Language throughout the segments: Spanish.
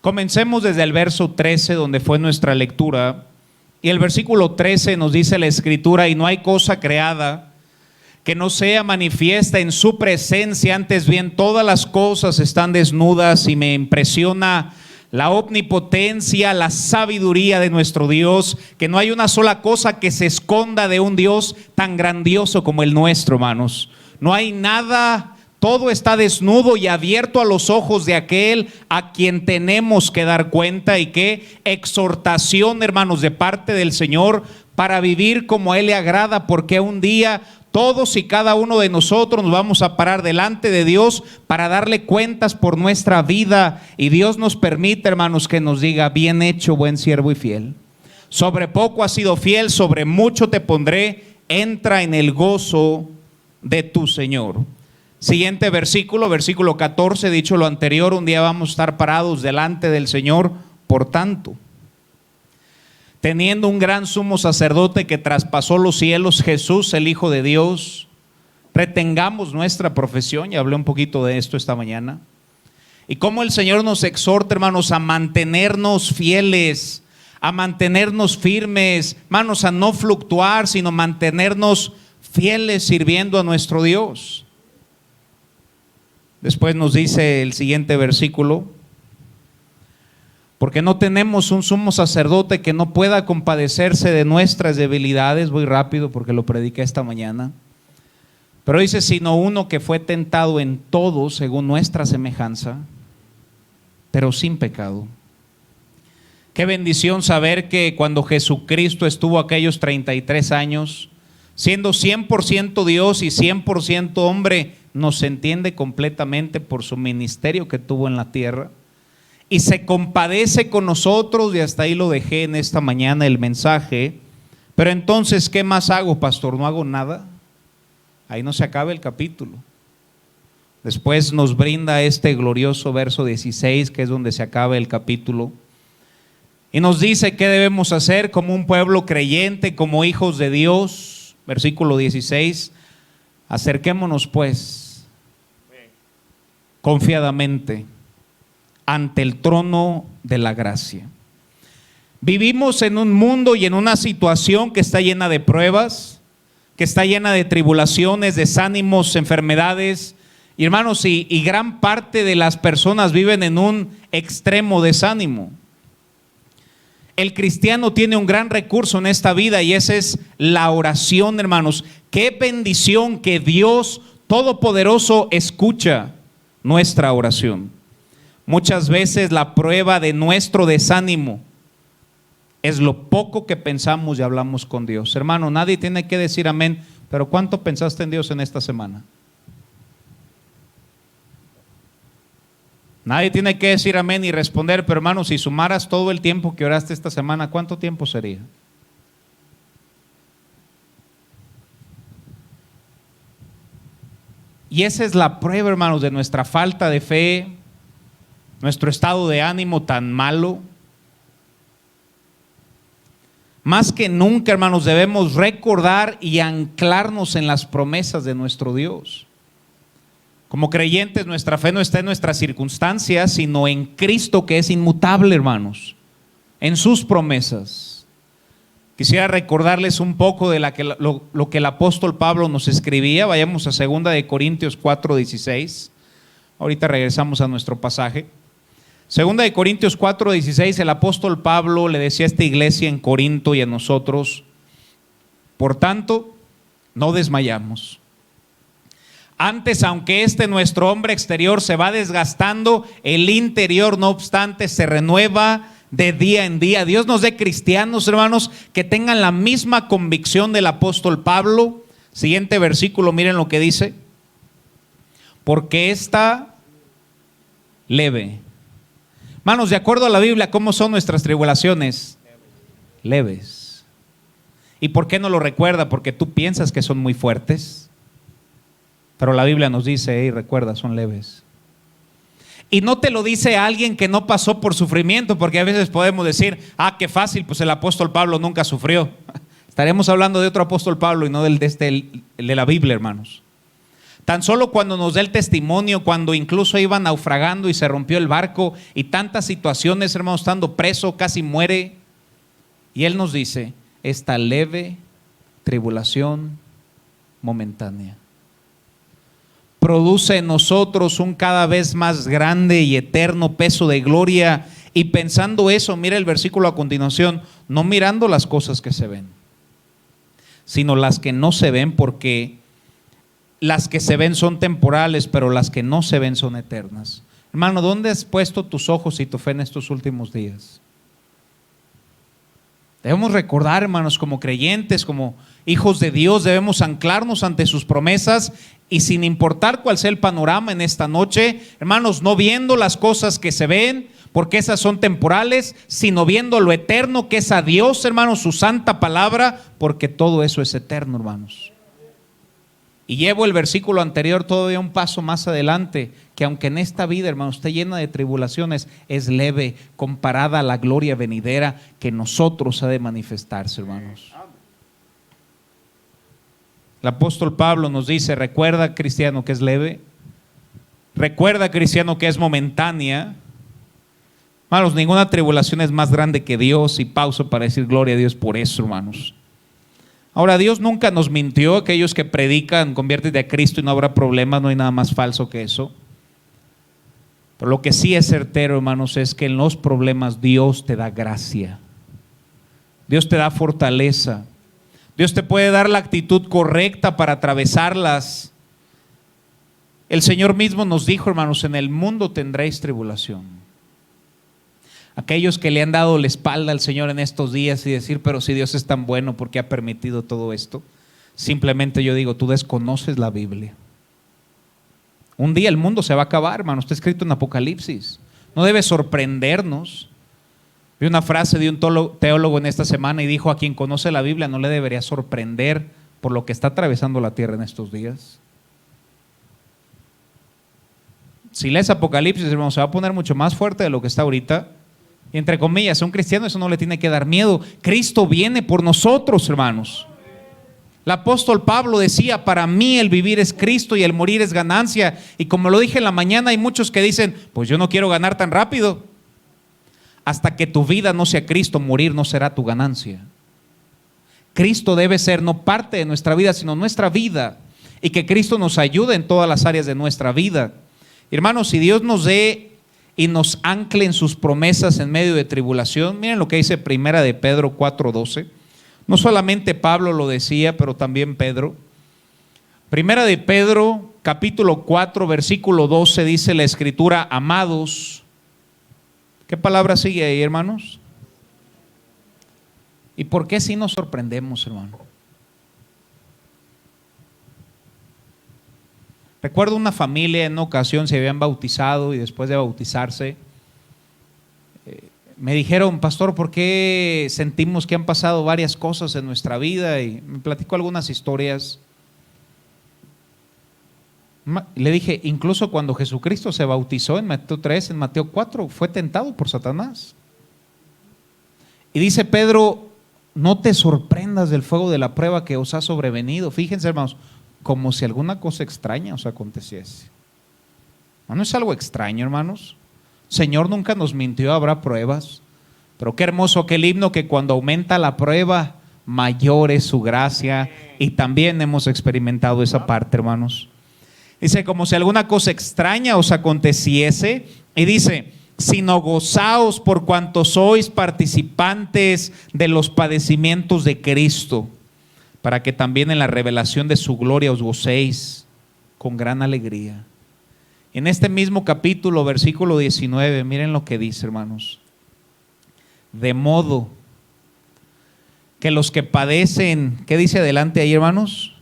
Comencemos desde el verso 13, donde fue nuestra lectura. Y el versículo 13 nos dice la Escritura: y no hay cosa creada que no sea manifiesta en su presencia, antes bien todas las cosas están desnudas. Y me impresiona la omnipotencia, la sabiduría de nuestro Dios, que no hay una sola cosa que se esconda de un Dios tan grandioso como el nuestro, hermanos. No hay nada. Todo está desnudo y abierto a los ojos de aquel a quien tenemos que dar cuenta. Y qué exhortación, hermanos, de parte del Señor para vivir como a Él le agrada, porque un día todos y cada uno de nosotros nos vamos a parar delante de Dios para darle cuentas por nuestra vida. Y Dios nos permite, hermanos, que nos diga: bien hecho, buen siervo y fiel. Sobre poco has sido fiel, sobre mucho te pondré. Entra en el gozo de tu Señor. Siguiente versículo, versículo 14, dicho lo anterior, un día vamos a estar parados delante del Señor. Por tanto, teniendo un gran sumo sacerdote que traspasó los cielos, Jesús el Hijo de Dios, retengamos nuestra profesión. Y hablé un poquito de esto esta mañana. Y cómo el Señor nos exhorta, hermanos, a mantenernos fieles, a mantenernos firmes, hermanos, a no fluctuar, sino mantenernos fieles sirviendo a nuestro Dios. Después nos dice el siguiente versículo: porque no tenemos un sumo sacerdote que no pueda compadecerse de nuestras debilidades. Voy rápido porque lo prediqué esta mañana. Pero dice: sino uno que fue tentado en todo según nuestra semejanza, pero sin pecado. Qué bendición saber que cuando Jesucristo estuvo aquellos 33 años, siendo 100% Dios y 100% hombre, nos entiende completamente por su ministerio que tuvo en la tierra. Y se compadece con nosotros. Y hasta ahí lo dejé en esta mañana el mensaje. Pero entonces, ¿qué más hago, pastor? ¿No hago nada? Ahí no se acaba el capítulo. Después nos brinda este glorioso verso 16, que es donde se acaba el capítulo. Y nos dice qué debemos hacer como un pueblo creyente, como hijos de Dios. Versículo 16: acerquémonos pues confiadamente ante el trono de la gracia. Vivimos en un mundo y en una situación que está llena de pruebas, que está llena de tribulaciones, desánimos, enfermedades. Y hermanos, y gran parte de las personas viven en un extremo desánimo. El cristiano tiene un gran recurso en esta vida, y ese es la oración, hermanos. Qué bendición que Dios Todopoderoso escucha nuestra oración. Muchas veces la prueba de nuestro desánimo es lo poco que pensamos y hablamos con Dios. Hermano, nadie tiene que decir amén, pero ¿cuánto pensaste en Dios en esta semana? Nadie tiene que decir amén y responder, pero hermano, si sumaras todo el tiempo que oraste esta semana, ¿cuánto tiempo sería? Y esa es la prueba, hermanos, de nuestra falta de fe, nuestro estado de ánimo tan malo. Más que nunca, hermanos, debemos recordar y anclarnos en las promesas de nuestro Dios. Como creyentes, nuestra fe no está en nuestras circunstancias, sino en Cristo, que es inmutable, hermanos, en sus promesas. Quisiera recordarles un poco de lo que el apóstol Pablo nos escribía. Vayamos a 2 de Corintios 4:16. Ahorita regresamos a nuestro pasaje. 2 de Corintios 4:16, el apóstol Pablo le decía a esta iglesia en Corinto y a nosotros: por tanto, no desmayamos. Antes, aunque nuestro hombre exterior se va desgastando, el interior, no obstante, se renueva de día en día. Dios nos dé cristianos, hermanos, que tengan la misma convicción del apóstol Pablo. Siguiente versículo, miren lo que dice: porque está leve. Hermanos, de acuerdo a la Biblia, ¿cómo son nuestras tribulaciones? Leves. ¿Y por qué no lo recuerda? Porque tú piensas que son muy fuertes. Pero la Biblia nos dice, hey, recuerda, son leves. Y no te lo dice alguien que no pasó por sufrimiento, porque a veces podemos decir, qué fácil, pues el apóstol Pablo nunca sufrió. Estaremos hablando de otro apóstol Pablo y no del de la Biblia, hermanos. Tan solo cuando nos dé el testimonio, cuando incluso iba naufragando y se rompió el barco y tantas situaciones, hermanos, estando preso, casi muere. Y Él nos dice, esta leve tribulación momentánea produce en nosotros un cada vez más grande y eterno peso de gloria. Y pensando eso, mira el versículo a continuación, no mirando las cosas que se ven, sino las que no se ven, porque las que se ven son temporales, pero las que no se ven son eternas. Hermano, ¿dónde has puesto tus ojos y tu fe en estos últimos días? Debemos recordar, hermanos, como creyentes, como hijos de Dios, debemos anclarnos ante sus promesas y sin importar cuál sea el panorama en esta noche, hermanos, no viendo las cosas que se ven, porque esas son temporales, sino viendo lo eterno que es a Dios, hermanos, su santa palabra, porque todo eso es eterno, hermanos. Y llevo el versículo anterior todavía un paso más adelante, que aunque en esta vida, hermano, esté llena de tribulaciones, es leve comparada a la gloria venidera que nosotros ha de manifestarse, hermanos. El apóstol Pablo nos dice, recuerda, cristiano, que es leve. Recuerda, cristiano, que es momentánea. Hermanos, ninguna tribulación es más grande que Dios, y pausa para decir gloria a Dios por eso, hermanos. Ahora, Dios nunca nos mintió. Aquellos que predican, conviértete a Cristo y no habrá problema, no hay nada más falso que eso. Pero lo que sí es certero, hermanos, es que en los problemas Dios te da gracia. Dios te da fortaleza. Dios te puede dar la actitud correcta para atravesarlas. El Señor mismo nos dijo, hermanos, en el mundo tendréis tribulación. Aquellos que le han dado la espalda al Señor en estos días y decir, pero si Dios es tan bueno, ¿por qué ha permitido todo esto? Simplemente yo digo, tú desconoces la Biblia. Un día el mundo se va a acabar, hermano, está escrito en Apocalipsis. No debe sorprendernos. Vi una frase de un teólogo en esta semana y dijo, a quien conoce la Biblia no le debería sorprender por lo que está atravesando la tierra en estos días. Si lees Apocalipsis, hermano, se va a poner mucho más fuerte de lo que está ahorita. Y entre comillas, a un cristiano eso no le tiene que dar miedo. Cristo viene por nosotros, hermanos. El apóstol Pablo decía, para mí el vivir es Cristo y el morir es ganancia. Y como lo dije en la mañana, hay muchos que dicen, pues yo no quiero ganar tan rápido. Hasta que tu vida no sea Cristo, morir no será tu ganancia. Cristo debe ser no parte de nuestra vida, sino nuestra vida. Y que Cristo nos ayude en todas las áreas de nuestra vida. Hermanos, si Dios nos dé y nos ancle en sus promesas en medio de tribulación, miren lo que dice Primera de Pedro 4:12. No solamente Pablo lo decía, pero también Pedro. Primera de Pedro capítulo 4 versículo 12 dice la escritura, amados. ¿Qué palabra sigue ahí, hermanos? ¿Y por qué si nos sorprendemos, hermano? Recuerdo una familia en una ocasión se habían bautizado y después de bautizarse me dijeron, pastor, ¿por qué sentimos que han pasado varias cosas en nuestra vida? Y me platicó algunas historias. Le dije, incluso cuando Jesucristo se bautizó en Mateo 3, en Mateo 4, fue tentado por Satanás. Y dice Pedro, no te sorprendas del fuego de la prueba que os ha sobrevenido. Fíjense, hermanos, como si alguna cosa extraña os aconteciese. No es algo extraño, hermanos. Señor nunca nos mintió, habrá pruebas. Pero qué hermoso aquel himno que cuando aumenta la prueba, mayor es su gracia. Y también hemos experimentado esa parte, hermanos. Dice, como si alguna cosa extraña os aconteciese. Y dice, sino gozaos por cuanto sois participantes de los padecimientos de Cristo, para que también en la revelación de su gloria os gocéis con gran alegría. En este mismo capítulo, versículo 19, miren lo que dice, hermanos. De modo que los que padecen, ¿qué dice adelante ahí, hermanos?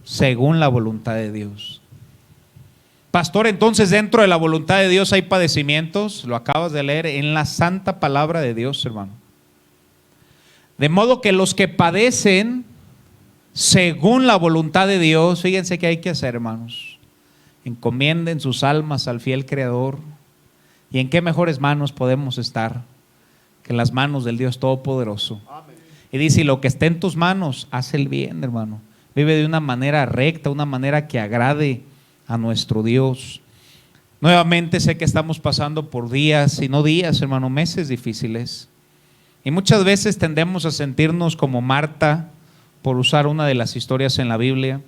Según la voluntad de Dios. Pastor, entonces dentro de la voluntad de Dios hay padecimientos. Lo acabas de leer en la santa palabra de Dios, hermano. De modo que los que padecen según la voluntad de Dios, fíjense qué hay que hacer, hermanos. Encomienden sus almas al fiel Creador. ¿Y en qué mejores manos podemos estar que en las manos del Dios Todopoderoso? Amén. Y dice, y lo que esté en tus manos, haz el bien, hermano. Vive de una manera recta, una manera que agrade a nuestro Dios. Nuevamente sé que estamos pasando por días, y no días, hermano, meses difíciles. Y muchas veces tendemos a sentirnos como Marta, por usar una de las historias en la Biblia.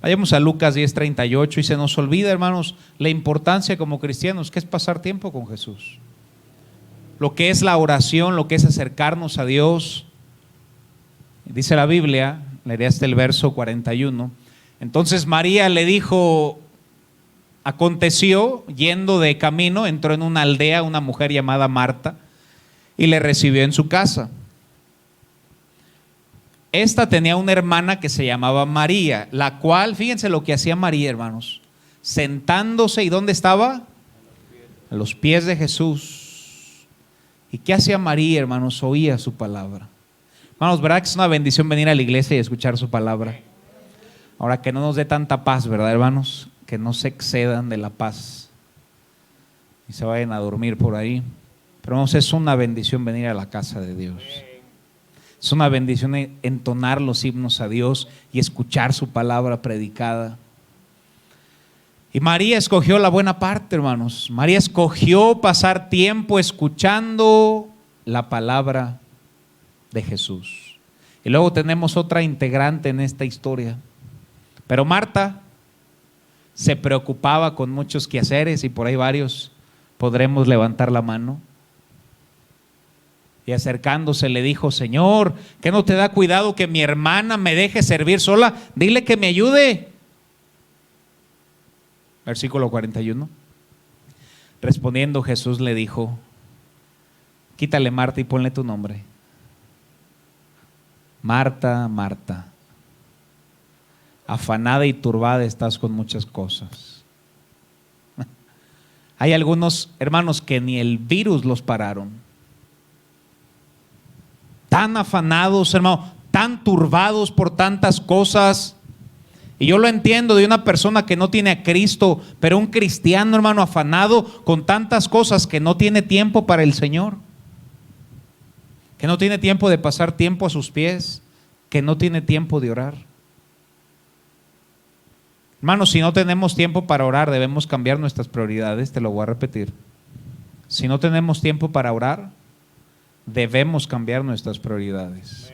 Vayamos a Lucas 10:38 y se nos olvida, hermanos, la importancia como cristianos que es pasar tiempo con Jesús. Lo que es la oración, lo que es acercarnos a Dios. Dice la Biblia, leeré hasta el verso 41. Entonces María le dijo: aconteció, yendo de camino, entró en una aldea una mujer llamada Marta y le recibió en su casa. Esta tenía una hermana que se llamaba María, la cual, fíjense lo que hacía María, hermanos, sentándose, ¿y dónde estaba? A los pies de Jesús. ¿Y qué hacía María, hermanos? Oía su palabra. Hermanos, ¿verdad que es una bendición venir a la iglesia y escuchar su palabra? Ahora, que no nos dé tanta paz, ¿verdad, hermanos? Que no se excedan de la paz y se vayan a dormir por ahí. Pero hermanos, es una bendición venir a la casa de Dios. Es una bendición entonar los himnos a Dios y escuchar su palabra predicada. Y María escogió la buena parte, hermanos. María escogió pasar tiempo escuchando la palabra de Jesús. Y luego tenemos otra integrante en esta historia. Pero Marta se preocupaba con muchos quehaceres, y por ahí varios podremos levantar la mano. Y acercándose le dijo: Señor, ¿qué no te da cuidado que mi hermana me deje servir sola? Dile que me ayude. Versículo 41. Respondiendo Jesús le dijo: quítale Marta y ponle tu nombre. Marta, Marta, afanada y turbada estás con muchas cosas. Hay algunos hermanos que ni el virus los pararon. Tan afanados, hermano, tan turbados por tantas cosas. Y yo lo entiendo de una persona que no tiene a Cristo, pero un cristiano, hermano, afanado con tantas cosas que no tiene tiempo para el Señor, que no tiene tiempo de pasar tiempo a sus pies, que no tiene tiempo de orar. Hermanos, si no tenemos tiempo para orar, debemos cambiar nuestras prioridades. Te lo voy a repetir. Si no tenemos tiempo para orar, debemos cambiar nuestras prioridades.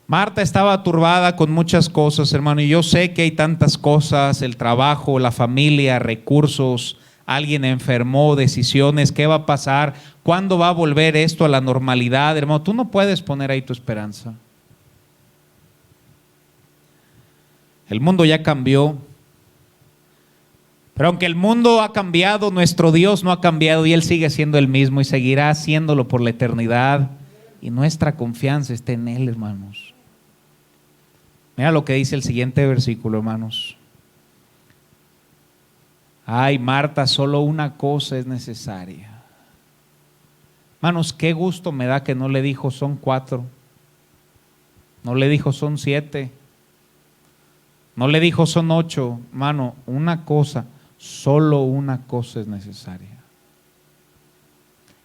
Marta estaba turbada con muchas cosas, hermano, y yo sé que hay tantas cosas: el trabajo, la familia, recursos, alguien enfermó, decisiones, ¿qué va a pasar? ¿Cuándo va a volver esto a la normalidad? Hermano, tú no puedes poner ahí tu esperanza. El mundo ya cambió. Pero aunque el mundo ha cambiado, nuestro Dios no ha cambiado, y Él sigue siendo el mismo y seguirá haciéndolo por la eternidad. Y nuestra confianza está en Él, hermanos. Mira lo que dice el siguiente versículo, hermanos. Ay, Marta, solo una cosa es necesaria. Hermanos, qué gusto me da que no le dijo son 4. No le dijo son 7. No le dijo son 8. Hermano, una cosa. Solo una cosa es necesaria.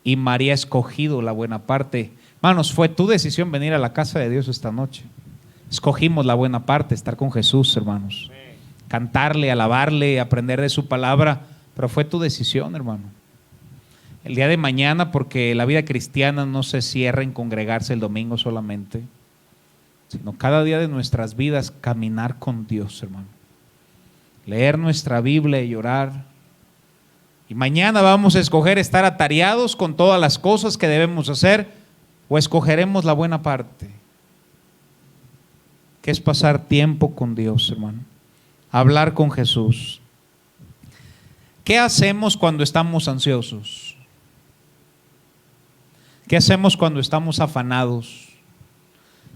Y María ha escogido la buena parte. Hermanos, fue tu decisión venir a la casa de Dios esta noche. Escogimos la buena parte, estar con Jesús, hermanos. Cantarle, alabarle, aprender de su palabra. Pero fue tu decisión, hermano. El día de mañana, porque la vida cristiana no se cierra en congregarse el domingo solamente, sino cada día de nuestras vidas caminar con Dios, hermano. Leer nuestra Biblia y orar. Y mañana vamos a escoger estar atareados con todas las cosas que debemos hacer, o escogeremos la buena parte, que es pasar tiempo con Dios, hermano. Hablar con Jesús. ¿Qué hacemos cuando estamos ansiosos? ¿Qué hacemos cuando estamos afanados?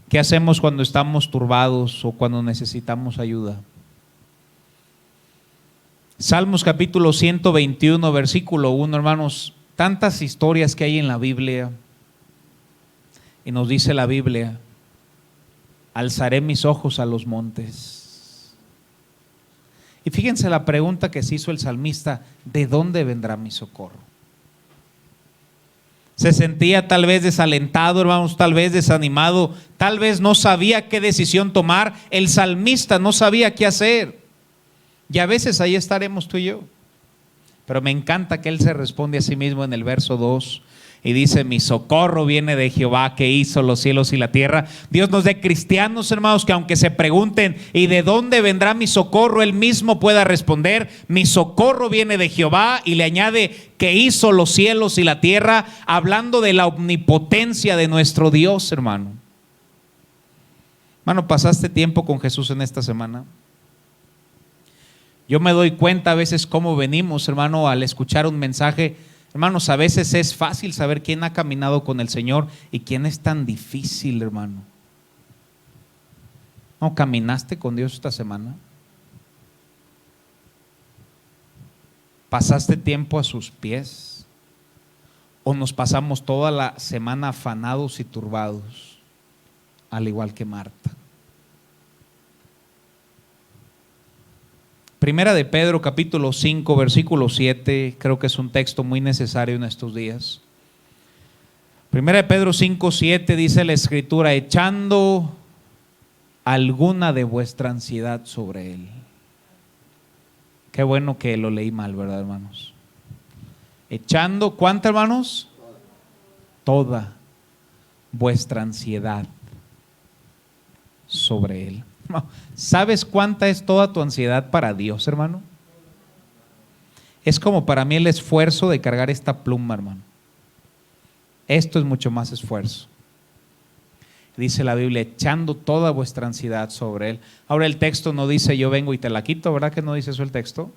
¿Qué hacemos cuando estamos turbados o cuando necesitamos ayuda? Salmos capítulo 121, versículo 1, hermanos, tantas historias que hay en la Biblia. Y nos dice la Biblia: alzaré mis ojos a los montes. Y fíjense la pregunta que se hizo el salmista: ¿de dónde vendrá mi socorro? Se sentía tal vez desalentado, hermanos, tal vez desanimado, tal vez no sabía qué decisión tomar. El salmista no sabía qué hacer. Y a veces ahí estaremos tú y yo. Pero me encanta que él se responde a sí mismo en el verso 2 y dice: mi socorro viene de Jehová, que hizo los cielos y la tierra. Dios nos dé cristianos, hermanos, que aunque se pregunten ¿y de dónde vendrá mi socorro?, él mismo pueda responder: mi socorro viene de Jehová. Y le añade que hizo los cielos y la tierra, hablando de la omnipotencia de nuestro Dios, hermano. Hermano, ¿pasaste tiempo con Jesús en esta semana? Yo me doy cuenta a veces cómo venimos, hermano, al escuchar un mensaje. Hermanos, a veces es fácil saber quién ha caminado con el Señor y quién es tan difícil, hermano. ¿No caminaste con Dios esta semana? ¿Pasaste tiempo a sus pies? ¿O nos pasamos toda la semana afanados y turbados, al igual que Marta? Primera de Pedro, capítulo 5, versículo 7, creo que es un texto muy necesario en estos días. Primera de Pedro 5, 7 dice la Escritura: echando alguna de vuestra ansiedad sobre Él. Qué bueno que lo leí mal, ¿verdad, hermanos? Echando, ¿cuánta, hermanos? Toda vuestra ansiedad sobre Él. ¿Sabes cuánta es toda tu ansiedad para Dios, hermano? Es como para mí el esfuerzo de cargar esta pluma, hermano. Esto es mucho más esfuerzo. Dice la Biblia: echando toda vuestra ansiedad sobre Él. Ahora el texto no dice yo vengo y te la quito, ¿verdad que no dice eso el texto?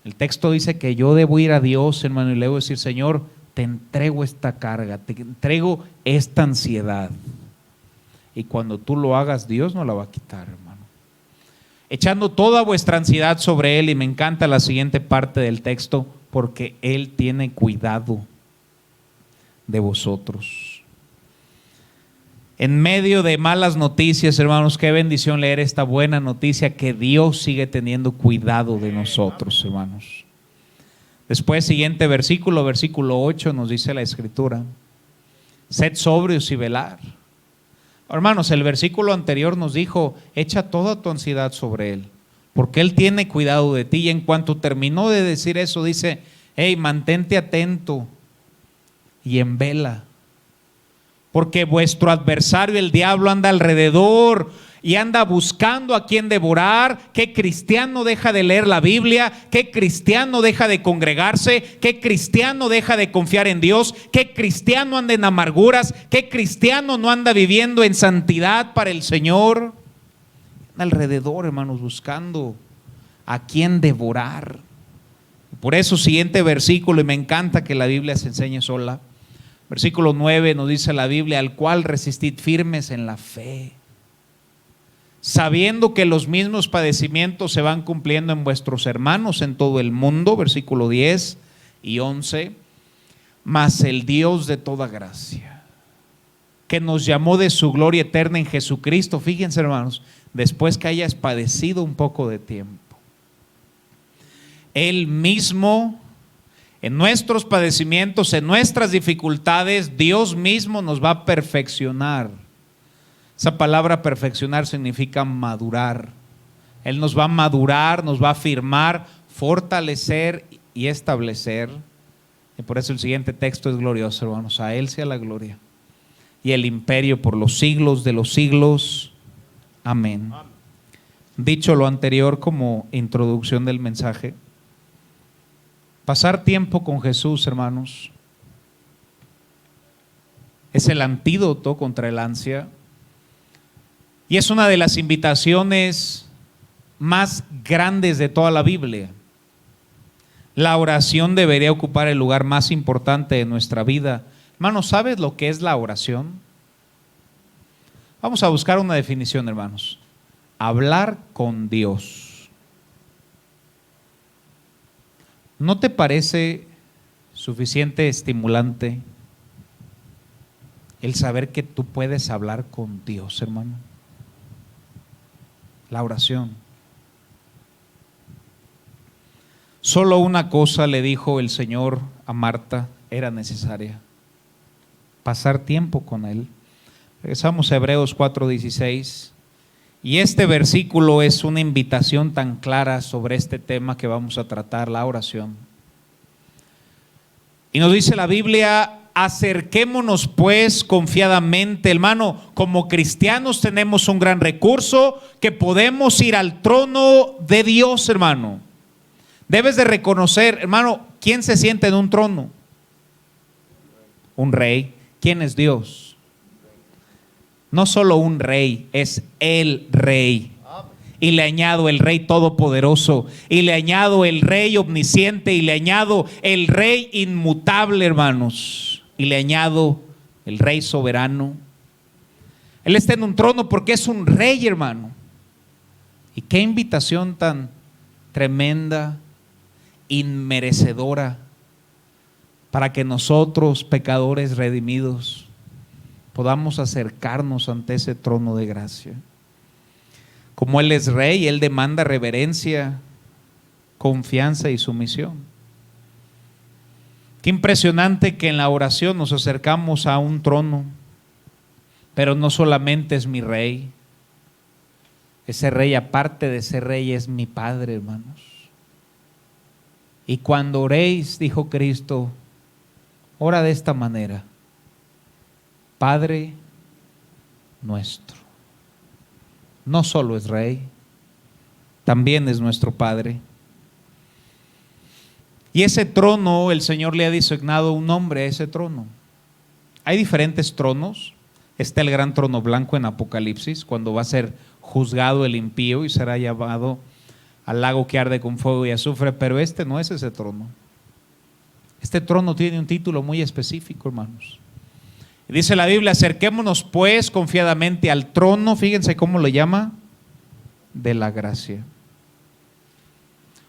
El texto dice que yo debo ir a Dios, hermano, y le debo decir: Señor, te entrego esta carga, te entrego esta ansiedad. Y cuando tú lo hagas, Dios no la va a quitar, hermano. Echando toda vuestra ansiedad sobre Él. Y me encanta la siguiente parte del texto: porque Él tiene cuidado de vosotros. En medio de malas noticias, hermanos, qué bendición leer esta buena noticia, que Dios sigue teniendo cuidado de nosotros, hermanos. Después, siguiente versículo, versículo 8, nos dice la Escritura: sed sobrios y velar. Hermanos, el versículo anterior nos dijo: echa toda tu ansiedad sobre Él, porque Él tiene cuidado de ti. Y en cuanto terminó de decir eso, dice: hey, mantente atento y en vela, porque vuestro adversario, el diablo, anda alrededor y anda buscando a quien devorar. ¿Qué cristiano deja de leer la Biblia? ¿Qué cristiano deja de congregarse? ¿Qué cristiano deja de confiar en Dios? ¿Qué cristiano anda en amarguras? ¿Qué cristiano no anda viviendo en santidad para el Señor? Anda alrededor, hermanos, buscando a quien devorar. Por eso, siguiente versículo, y me encanta que la Biblia se enseñe sola. Versículo 9 nos dice la Biblia: al cual resistid firmes en la fe, sabiendo que los mismos padecimientos se van cumpliendo en vuestros hermanos en todo el mundo. Versículo 10 y 11. Mas el Dios de toda gracia, que nos llamó de su gloria eterna en Jesucristo. Fíjense, hermanos, después que hayas padecido un poco de tiempo, Él mismo, en nuestros padecimientos, en nuestras dificultades, Dios mismo nos va a perfeccionar. Esa palabra perfeccionar significa madurar. Él nos va a madurar, nos va a afirmar, fortalecer y establecer. Y por eso el siguiente texto es glorioso, hermanos: a Él sea la gloria y el imperio por los siglos de los siglos. Amén. Dicho lo anterior como introducción del mensaje, pasar tiempo con Jesús, hermanos, es el antídoto contra el ansia. Y es una de las invitaciones más grandes de toda la Biblia. La oración debería ocupar el lugar más importante de nuestra vida. Hermanos, ¿sabes lo que es la oración? Vamos a buscar una definición, hermanos. Hablar con Dios. ¿No te parece suficiente estimulante el saber que tú puedes hablar con Dios, hermano? La oración. Solo una cosa le dijo el Señor a Marta era necesaria: pasar tiempo con Él. Regresamos a Hebreos 4:16. Y este versículo es una invitación tan clara sobre este tema que vamos a tratar, la oración. Y nos dice la Biblia: acerquémonos pues confiadamente, hermano. Como cristianos tenemos un gran recurso, que podemos ir al trono de Dios, hermano. Debes de reconocer, hermano, ¿quién se sienta en un trono? Un rey. ¿Quién es Dios? No solo un rey, es el rey. Y le añado el rey todopoderoso, y le añado el rey omnisciente, y le añado el rey inmutable, hermanos, y le añado el rey soberano. Él está en un trono porque es un rey, hermano. Y qué invitación tan tremenda, inmerecedora, para que nosotros, pecadores redimidos, podamos acercarnos ante ese trono de gracia. Como Él es rey, Él demanda reverencia, confianza y sumisión. Qué impresionante que en la oración nos acercamos a un trono, pero no solamente es mi rey. Ese rey, aparte de ser rey, es mi Padre, hermanos. Y cuando oréis, dijo Cristo, ora de esta manera: Padre nuestro. No solo es rey, también es nuestro Padre. Y ese trono, el Señor le ha designado un nombre a ese trono. Hay diferentes tronos. Está el gran trono blanco en Apocalipsis, cuando va a ser juzgado el impío y será llevado al lago que arde con fuego y azufre. Pero este no es ese trono. Este trono tiene un título muy específico, hermanos. Dice la Biblia: acerquémonos pues confiadamente al trono, fíjense cómo lo llama, de la gracia.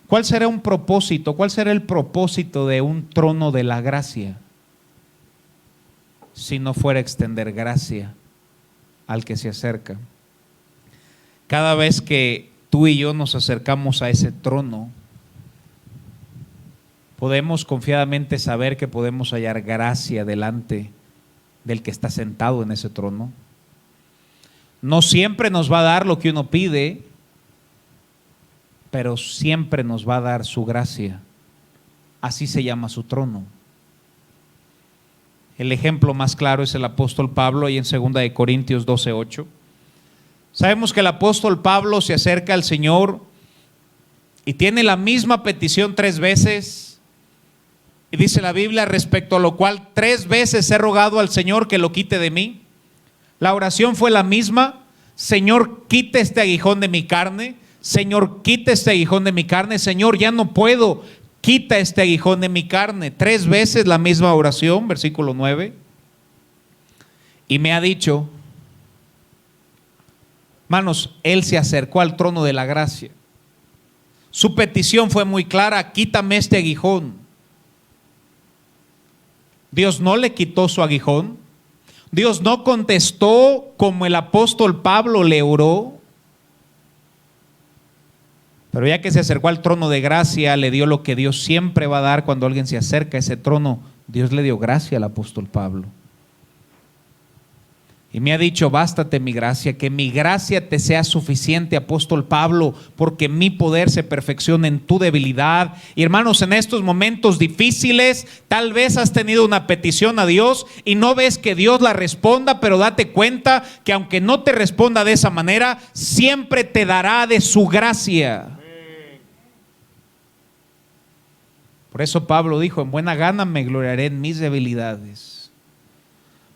¿Cuál será un propósito? ¿Cuál será el propósito de un trono de la gracia? Si no fuera extender gracia al que se acerca. Cada vez que tú y yo nos acercamos a ese trono, podemos confiadamente saber que podemos hallar gracia delante del que está sentado en ese trono. No siempre nos va a dar lo que uno pide, pero siempre nos va a dar su gracia. Así se llama su trono. El ejemplo más claro es el apóstol Pablo, ahí en 2 de Corintios 12:8. Sabemos que el apóstol Pablo se acerca al Señor y tiene la misma petición 3 veces. Y dice la Biblia: respecto a lo cual 3 veces he rogado al Señor que lo quite de mí. La oración fue la misma: Señor, quita este aguijón de mi carne. Señor, quita este aguijón de mi carne. Señor, ya no puedo, quita este aguijón de mi carne. 3 veces la misma oración, versículo 9. Y me ha dicho, hermanos, Él se acercó al trono de la gracia. Su petición fue muy clara: quítame este aguijón. Dios no le quitó su aguijón. Dios no contestó como el apóstol Pablo le oró. Pero ya que se acercó al trono de gracia, le dio lo que Dios siempre va a dar cuando alguien se acerca a ese trono. Dios le dio gracia al apóstol Pablo. Y me ha dicho: bástate mi gracia, que mi gracia te sea suficiente, apóstol Pablo, porque mi poder se perfecciona en tu debilidad. Y hermanos, en estos momentos difíciles, tal vez has tenido una petición a Dios y no ves que Dios la responda, pero date cuenta que aunque no te responda de esa manera, siempre te dará de su gracia. Por eso Pablo dijo: en buena gana me gloriaré en mis debilidades,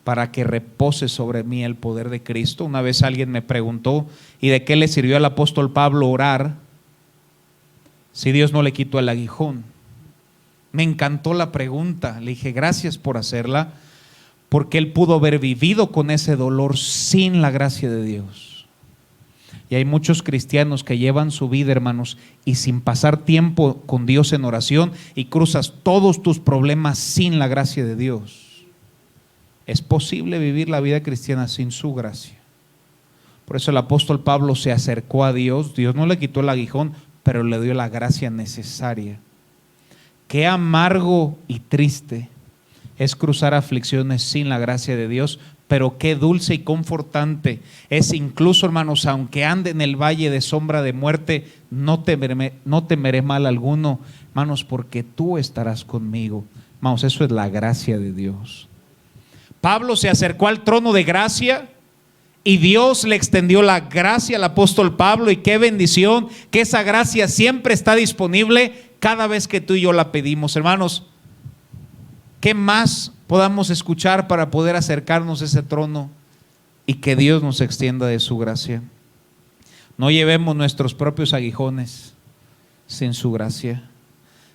para que repose sobre mí el poder de Cristo. Una vez alguien me preguntó: ¿y de qué le sirvió al apóstol Pablo orar si Dios no le quitó el aguijón? Me encantó la pregunta. Le dije: gracias por hacerla, porque él pudo haber vivido con ese dolor sin la gracia de Dios. Y hay muchos cristianos que llevan su vida, hermanos, y sin pasar tiempo con Dios en oración, y cruzas todos tus problemas sin la gracia de Dios. Es posible vivir la vida cristiana sin su gracia. Por eso el apóstol Pablo se acercó a Dios. Dios no le quitó el aguijón, pero le dio la gracia necesaria. Qué amargo y triste es cruzar aflicciones sin la gracia de Dios, pero qué dulce y confortante es incluso, hermanos, aunque ande en el valle de sombra de muerte, no temeré mal alguno, hermanos, porque tú estarás conmigo. Hermanos, eso es la gracia de Dios. Pablo se acercó al trono de gracia y Dios le extendió la gracia al apóstol Pablo, y qué bendición que esa gracia siempre está disponible cada vez que tú y yo la pedimos. Hermanos, ¿qué más podamos escuchar para poder acercarnos a ese trono y que Dios nos extienda de su gracia? No llevemos nuestros propios aguijones sin su gracia.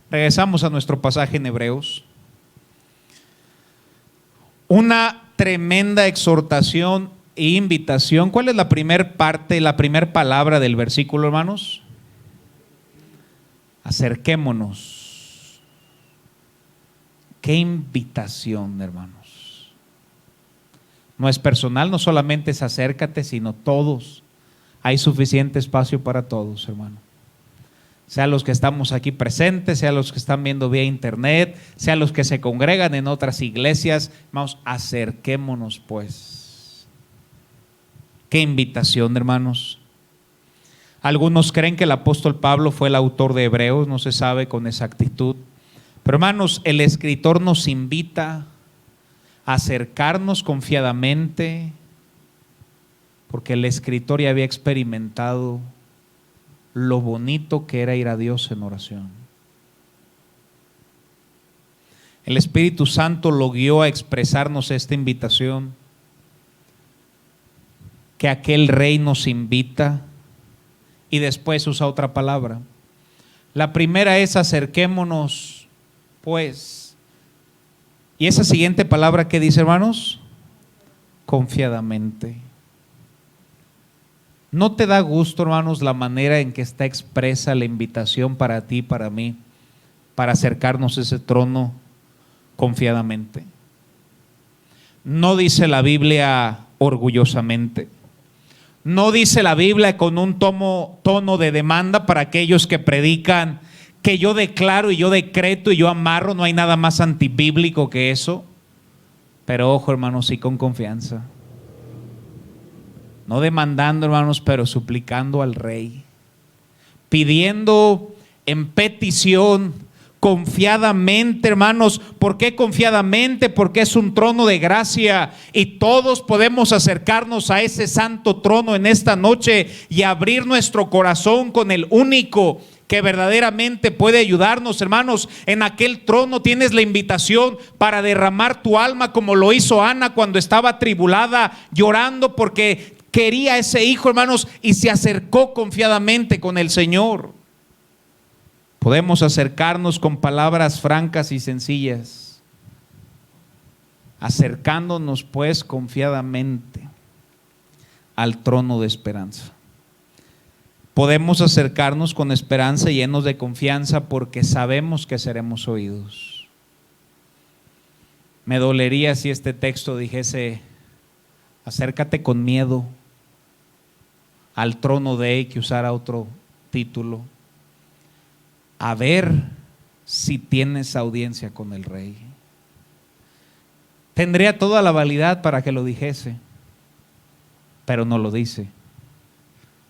Regresamos a nuestro pasaje en Hebreos. Una tremenda exhortación e invitación. ¿Cuál es la primera parte, la primera palabra del versículo, hermanos? Acerquémonos. Qué invitación, hermanos. No es personal, no solamente es acércate, sino todos. Hay suficiente espacio para todos, hermano. Sea los que estamos aquí presentes, sea los que están viendo vía internet, sea los que se congregan en otras iglesias. Vamos, acerquémonos pues. Qué invitación, hermanos. Algunos creen que el apóstol Pablo fue el autor de Hebreos, no se sabe con exactitud. Pero hermanos, el escritor nos invita a acercarnos confiadamente, porque el escritor ya había experimentado lo bonito que era ir a Dios en oración. El Espíritu Santo lo guió a expresarnos esta invitación que aquel rey nos invita, y después usa otra palabra. La primera es acerquémonos pues. Y esa siguiente palabra, ¿qué dice, hermanos? Confiadamente. ¿No te da gusto, hermanos, la manera en que está expresa la invitación para ti y para mí, para acercarnos a ese trono confiadamente? No dice la Biblia orgullosamente. No dice la Biblia con un tono de demanda para aquellos que predican que yo declaro y yo decreto y yo amarro. No hay nada más antibíblico que eso. Pero ojo, hermanos, sí con confianza. No demandando, hermanos, pero suplicando al Rey. Pidiendo en petición, confiadamente, hermanos. ¿Por qué confiadamente? Porque es un trono de gracia y todos podemos acercarnos a ese santo trono en esta noche y abrir nuestro corazón con el único que verdaderamente puede ayudarnos, hermanos. En aquel trono tienes la invitación para derramar tu alma, como lo hizo Ana cuando estaba atribulada, llorando porque quería ese hijo, hermanos, y se acercó confiadamente con el Señor. Podemos acercarnos con palabras francas y sencillas, acercándonos pues confiadamente al trono de esperanza. Podemos acercarnos con esperanza, llenos de confianza, porque sabemos que seremos oídos. Me dolería si este texto dijese: acércate con miedo al trono de, que usara otro título, a ver si tienes audiencia con el Rey. Tendría toda la validad para que lo dijese, pero no lo dice.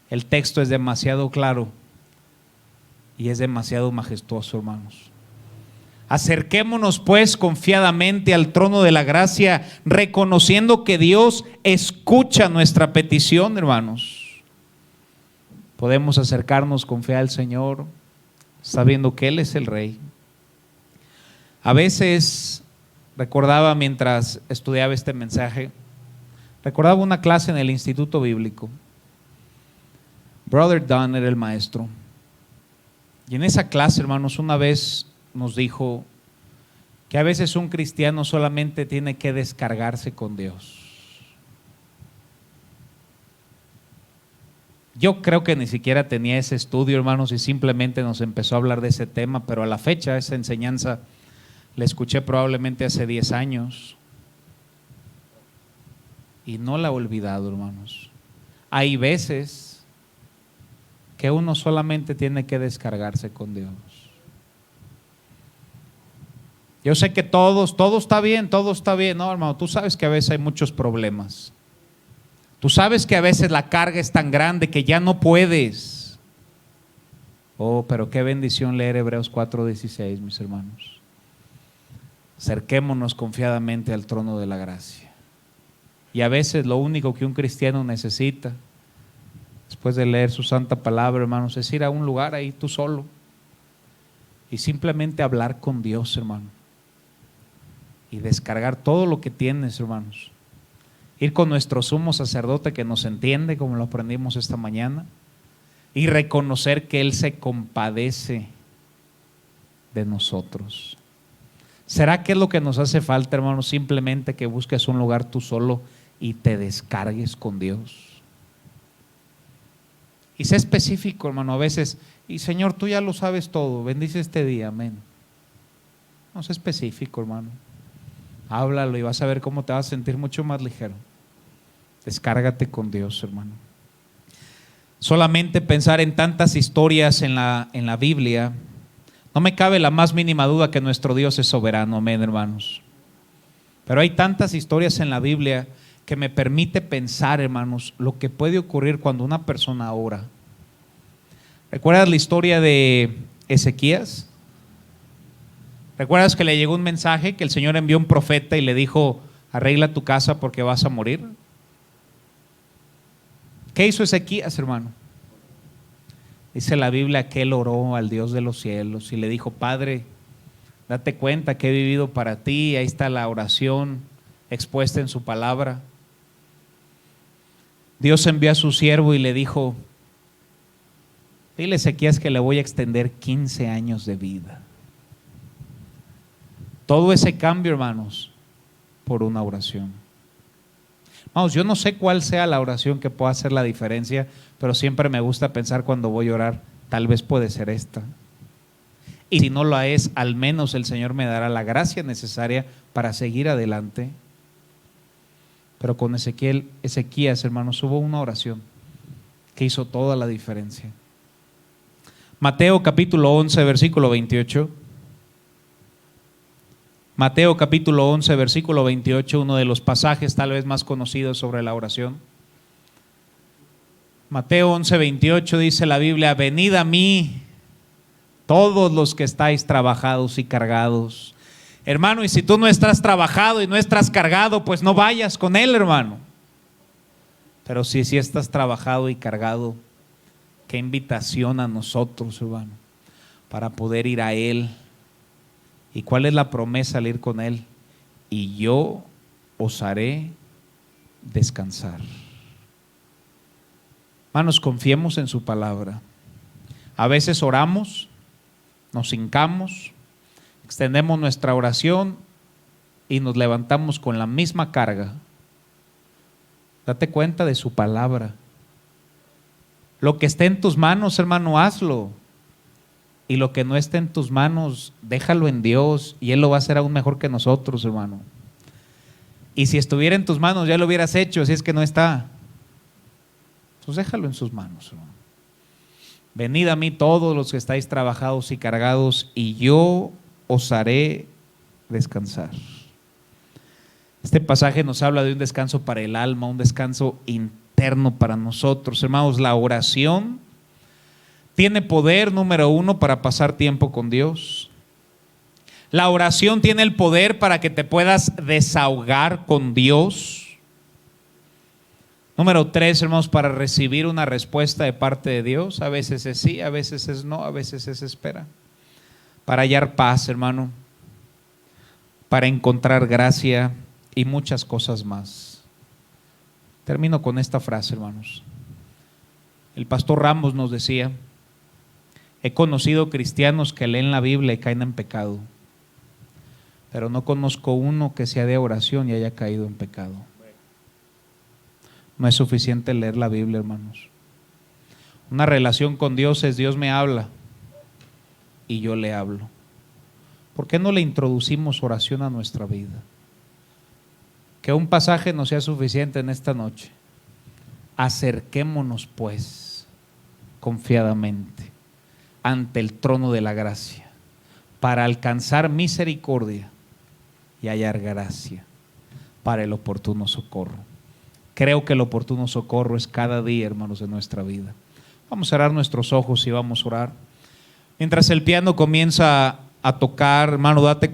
El texto es demasiado claro y es demasiado majestuoso, hermanos. Acerquémonos pues confiadamente al trono de la gracia, reconociendo que Dios escucha nuestra petición, hermanos. Podemos acercarnos con fe al Señor, sabiendo que Él es el Rey. A veces recordaba, mientras estudiaba este mensaje, recordaba una clase en el Instituto Bíblico. Brother Dunn era el maestro, y en esa clase, hermanos, una vez nos dijo que a veces un cristiano solamente tiene que descargarse con Dios. Yo creo que ni siquiera tenía ese estudio, hermanos, y simplemente nos empezó a hablar de ese tema, pero a la fecha esa enseñanza la escuché probablemente hace 10 años y no la he olvidado, hermanos. Hay veces que uno solamente tiene que descargarse con Dios. Yo sé que todo está bien, todo está bien. No, hermano, tú sabes que a veces hay muchos problemas. Tú sabes que a veces la carga es tan grande que ya no puedes. Oh, pero qué bendición leer Hebreos 4:16, mis hermanos. Acerquémonos confiadamente al trono de la gracia. Y a veces lo único que un cristiano necesita, después de leer su santa palabra, hermanos, es ir a un lugar ahí tú solo y simplemente hablar con Dios, hermano, y descargar todo lo que tienes, hermanos. Ir con nuestro sumo sacerdote que nos entiende, como lo aprendimos esta mañana, y reconocer que Él se compadece de nosotros. ¿Será que es lo que nos hace falta, hermanos? Simplemente que busques un lugar tú solo y te descargues con Dios. Y sé específico, hermano, a veces, y Señor, tú ya lo sabes todo, bendice este día, amén. No, sé específico, hermano. Háblalo y vas a ver cómo te vas a sentir mucho más ligero. Descárgate con Dios, hermano. Solamente pensar en tantas historias en la Biblia, no me cabe la más mínima duda que nuestro Dios es soberano, amén, hermanos. Pero hay tantas historias en la Biblia que me permite pensar, hermanos, lo que puede ocurrir cuando una persona ora. ¿Recuerdas la historia de Ezequías? ¿Recuerdas que le llegó un mensaje que el Señor envió un profeta y le dijo, arregla tu casa porque vas a morir? ¿Qué hizo Ezequías, hermano? Dice la Biblia que él oró al Dios de los cielos y le dijo, Padre, date cuenta que he vivido para ti. Ahí está la oración expuesta en su palabra. Dios envió a su siervo y le dijo, dile a Ezequías que le voy a extender 15 años de vida. Todo ese cambio, hermanos, por una oración. Vamos, yo no sé cuál sea la oración que pueda hacer la diferencia, pero siempre me gusta pensar cuando voy a orar, tal vez puede ser esta. Y si no la es, al menos el Señor me dará la gracia necesaria para seguir adelante. Pero con Ezequías, hermanos, hubo una oración que hizo toda la diferencia. Mateo capítulo 11, versículo 28. Mateo capítulo 11, versículo 28, uno de los pasajes tal vez más conocidos sobre la oración. Mateo 11, 28 dice la Biblia, venid a mí todos los que estáis trabajados y cargados. Hermano, y si tú no estás trabajado y no estás cargado, pues no vayas con Él, hermano. Pero si estás trabajado y cargado, qué invitación a nosotros, hermano, para poder ir a Él. ¿Y cuál es la promesa al ir con Él? Y yo os haré descansar. Hermanos, confiemos en su palabra. A veces oramos, nos hincamos, extendemos nuestra oración y nos levantamos con la misma carga. Date cuenta de su palabra. Lo que esté en tus manos, hermano, hazlo. Y lo que no esté en tus manos, déjalo en Dios y Él lo va a hacer aún mejor que nosotros, hermano. Y si estuviera en tus manos, ya lo hubieras hecho, si es que no está. Pues déjalo en sus manos, hermano. Venid a mí todos los que estáis trabajados y cargados, y yo os haré descansar. Este pasaje nos habla de un descanso para el alma, un descanso interno para nosotros. Hermanos, la oración tiene poder, número uno, para pasar tiempo con Dios. La oración tiene el poder para que te puedas desahogar con Dios. Número tres, hermanos, para recibir una respuesta de parte de Dios. A veces es sí, a veces es no, a veces es espera. Para hallar paz, hermano. Para encontrar gracia y muchas cosas más. Termino con esta frase, hermanos. El pastor Ramos nos decía, he conocido cristianos que leen la Biblia y caen en pecado, pero no conozco uno que sea de oración y haya caído en pecado. No es suficiente leer la Biblia, hermanos. Una relación con Dios es Dios me habla y yo le hablo. ¿Por qué no le introducimos oración a nuestra vida? Que un pasaje no sea suficiente en esta noche. Acerquémonos pues confiadamente ante el trono de la gracia para alcanzar misericordia y hallar gracia para el oportuno socorro. Creo que el oportuno socorro es cada día, hermanos, de nuestra vida. Vamos a cerrar nuestros ojos y vamos a orar. Mientras el piano comienza a tocar, hermano, date